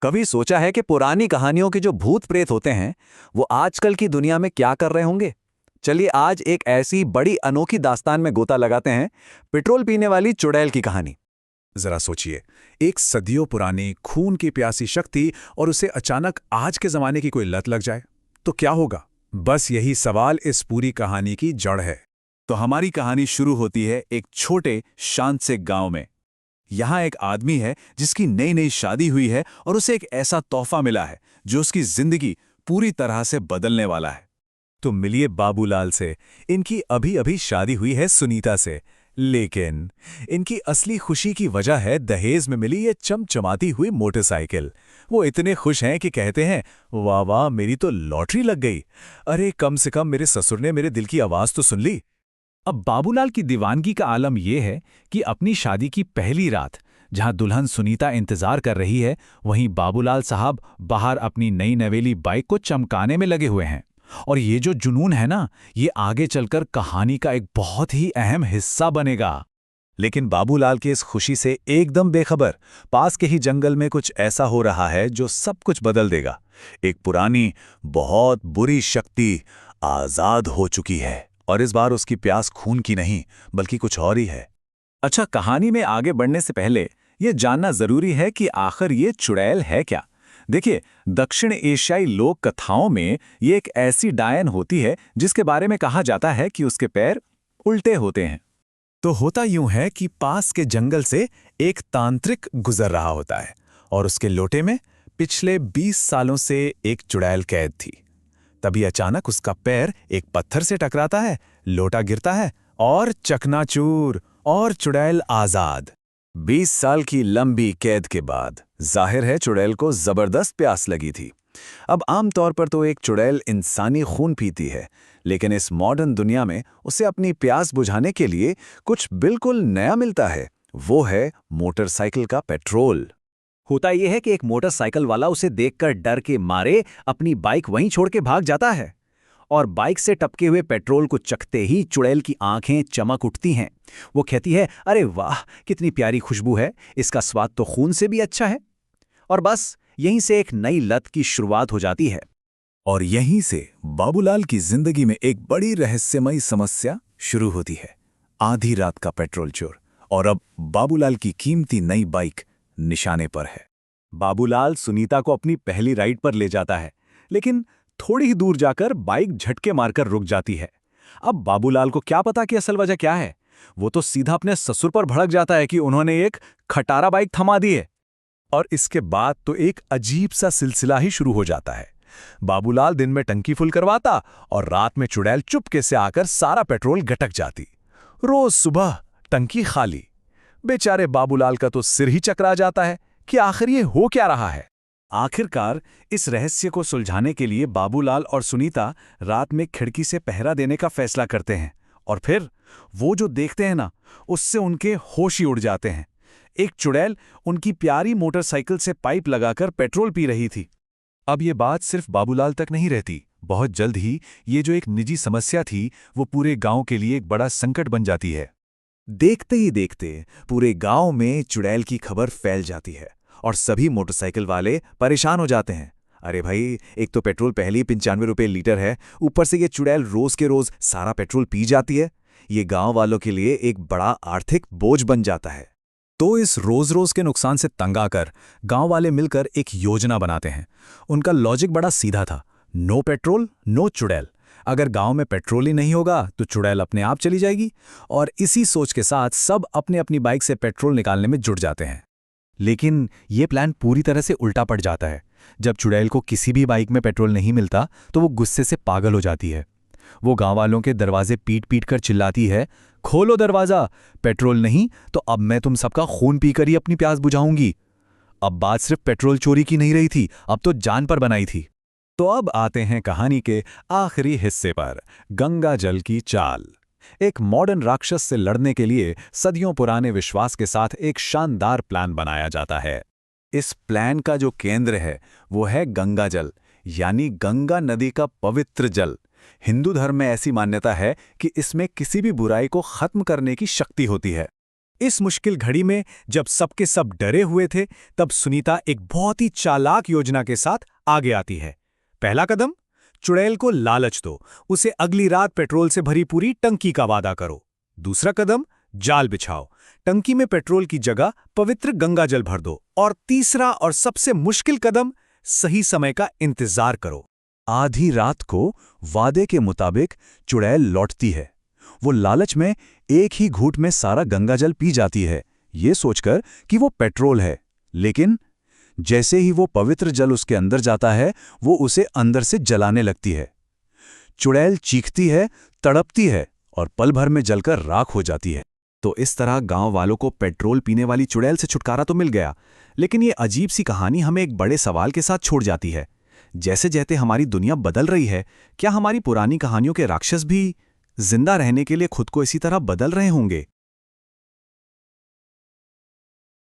कभी सोचा है कि पुरानी कहानियों के जो भूत प्रेत होते हैं वो आजकल की दुनिया में क्या कर रहे होंगे? चलिए आज एक ऐसी बड़ी अनोखी दास्तान में गोता लगाते हैं, पेट्रोल पीने वाली चुड़ैल की कहानी। जरा सोचिए, एक सदियों पुरानी खून की प्यासी शक्ति और उसे अचानक आज के जमाने की कोई लत लग जाए तो क्या होगा? बस यही सवाल इस पूरी कहानी की जड़ है। तो हमारी कहानी शुरू होती है एक छोटे शांत से गांव में। यहाँ एक आदमी है जिसकी नई नई शादी हुई है और उसे एक ऐसा तोहफा मिला है जो उसकी जिंदगी पूरी तरह से बदलने वाला है। तो मिलिए बाबूलाल से। इनकी अभी अभी शादी हुई है सुनीता से, लेकिन इनकी असली खुशी की वजह है दहेज में मिली ये चमचमाती हुई मोटरसाइकिल। वो इतने खुश हैं कि कहते हैं, वाह वाह, मेरी तो लॉटरी लग गई। अरे कम से कम मेरे ससुर ने मेरे दिल की आवाज तो सुन ली। अब बाबूलाल की दीवानगी का आलम यह है कि अपनी शादी की पहली रात जहां दुल्हन सुनीता इंतजार कर रही है, वहीं बाबूलाल साहब बाहर अपनी नई नवेली बाइक को चमकाने में लगे हुए हैं। और ये जो जुनून है ना, ये आगे चलकर कहानी का एक बहुत ही अहम हिस्सा बनेगा। लेकिन बाबूलाल की इस खुशी से एकदम बेखबर पास के ही जंगल में कुछ ऐसा हो रहा है जो सब कुछ बदल देगा। एक पुरानी बहुत बुरी शक्ति आजाद हो चुकी है और इस बार उसकी प्यास खून की नहीं बल्कि कुछ और ही है। अच्छा, कहानी में आगे बढ़ने से पहले यह जानना जरूरी है कि आखिर ये चुड़ैल है क्या। देखिए, दक्षिण एशियाई लोक कथाओं में ये एक ऐसी डायन होती है जिसके बारे में कहा जाता है कि उसके पैर उल्टे होते हैं। तो होता यूं है कि पास के जंगल से एक तांत्रिक गुजर रहा होता है और उसके लोटे में पिछले 20 सालों से एक चुड़ैल कैद थी। तभी अचानक उसका पैर एक पत्थर से टकराता है, लोटा गिरता है और चकनाचूर, और चुड़ैल आजाद। 20 साल की लंबी कैद के बाद जाहिर है चुड़ैल को जबरदस्त प्यास लगी थी। अब आमतौर पर तो एक चुड़ैल इंसानी खून पीती है, लेकिन इस मॉडर्न दुनिया में उसे अपनी प्यास बुझाने के लिए कुछ बिल्कुल नया मिलता है। वो है मोटरसाइकिल का पेट्रोल। होता यह है कि एक मोटरसाइकिल वाला उसे देखकर डर के मारे अपनी बाइक वहीं छोड़ के भाग जाता है और बाइक से टपके हुए पेट्रोल को चखते ही चुड़ैल की आंखें चमक उठती हैं। वो कहती है, अरे वाह, कितनी प्यारी खुशबू है, इसका स्वाद तो खून से भी अच्छा है। और बस यहीं से एक नई लत की शुरुआत हो जाती है। और यहीं से बाबूलाल की जिंदगी में एक बड़ी रहस्यमयी समस्या शुरू होती है। आधी रात का पेट्रोल चोर, और अब बाबूलाल की कीमती नई बाइक निशाने पर है। बाबूलाल सुनीता को अपनी पहली राइड पर ले जाता है, लेकिन थोड़ी ही दूर जाकर बाइक झटके मारकर रुक जाती है। अब बाबूलाल को क्या पता कि असल वजह क्या है। वो तो सीधा अपने ससुर पर भड़क जाता है कि उन्होंने एक खटारा बाइक थमा दी है। और इसके बाद तो एक अजीब सा सिलसिला ही शुरू हो जाता है। बाबूलाल दिन में टंकी फुल करवाता और रात में चुड़ैल चुपके से आकर सारा पेट्रोल गटक जाती। रोज सुबह टंकी खाली। बेचारे बाबूलाल का तो सिर ही चकरा जाता है कि आखिर ये हो क्या रहा है। आखिरकार इस रहस्य को सुलझाने के लिए बाबूलाल और सुनीता रात में खिड़की से पहरा देने का फैसला करते हैं, और फिर वो जो देखते हैं ना, उससे उनके होश ही उड़ जाते हैं। एक चुड़ैल उनकी प्यारी मोटरसाइकिल से पाइप लगाकर पेट्रोल पी रही थी। अब ये बात सिर्फ बाबूलाल तक नहीं रहती। बहुत जल्द ही ये जो एक निजी समस्या थी वो पूरे गांव के लिए एक बड़ा संकट बन जाती है। देखते ही देखते पूरे गांव में चुड़ैल की खबर फैल जाती है और सभी मोटरसाइकिल वाले परेशान हो जाते हैं। अरे भाई, एक तो पेट्रोल पहले ही 95 रुपये लीटर है, ऊपर से ये चुड़ैल रोज के रोज सारा पेट्रोल पी जाती है। ये गांव वालों के लिए एक बड़ा आर्थिक बोझ बन जाता है। तो इस रोज रोज के नुकसान से तंग आकर गांव वाले मिलकर एक योजना बनाते हैं। उनका लॉजिक बड़ा सीधा था, नो पेट्रोल नो चुड़ैल। अगर गांव में पेट्रोल ही नहीं होगा तो चुड़ैल अपने आप चली जाएगी। और इसी सोच के साथ सब अपने अपनी बाइक से पेट्रोल निकालने में जुट जाते हैं। लेकिन ये प्लान पूरी तरह से उल्टा पड़ जाता है। जब चुड़ैल को किसी भी बाइक में पेट्रोल नहीं मिलता तो वो गुस्से से पागल हो जाती है। वो गांव वालों के दरवाजे पीट पीट कर चिल्लाती है, खोलो दरवाजा, पेट्रोल नहीं तो अब मैं तुम सबका खून पीकर ही अपनी प्यास बुझाऊंगी। अब बात सिर्फ पेट्रोल चोरी की नहीं रही थी, अब तो जान पर बनाई थी। तो अब आते हैं कहानी के आखिरी हिस्से पर, गंगा जल की चाल। एक मॉडर्न राक्षस से लड़ने के लिए सदियों पुराने विश्वास के साथ एक शानदार प्लान बनाया जाता है। इस प्लान का जो केंद्र है वो है गंगा जल, यानी गंगा नदी का पवित्र जल। हिंदू धर्म में ऐसी मान्यता है कि इसमें किसी भी बुराई को खत्म करने की शक्ति होती है। इस मुश्किल घड़ी में जब सबके सब डरे हुए थे, तब सुनीता एक बहुत ही चालाक योजना के साथ आगे आती है। पहला कदम, चुड़ैल को लालच दो, उसे अगली रात पेट्रोल से भरी पूरी टंकी का वादा करो। दूसरा कदम, जाल बिछाओ, टंकी में पेट्रोल की जगह पवित्र गंगा जल भर दो। और तीसरा और सबसे मुश्किल कदम, सही समय का इंतजार करो। आधी रात को वादे के मुताबिक चुड़ैल लौटती है। वो लालच में एक ही घूंट में सारा गंगाजल पी जाती है, ये सोचकर कि वो पेट्रोल है। लेकिन जैसे ही वो पवित्र जल उसके अंदर जाता है, वो उसे अंदर से जलाने लगती है। चुड़ैल चीखती है, तड़पती है और पल भर में जलकर राख हो जाती है। तो इस तरह गांव वालों को पेट्रोल पीने वाली चुड़ैल से छुटकारा तो मिल गया, लेकिन ये अजीब सी कहानी हमें एक बड़े सवाल के साथ छोड़ जाती है। जैसे जैसे हमारी दुनिया बदल रही है, क्या हमारी पुरानी कहानियों के राक्षस भी जिंदा रहने के लिए खुद को इसी तरह बदल रहे होंगे?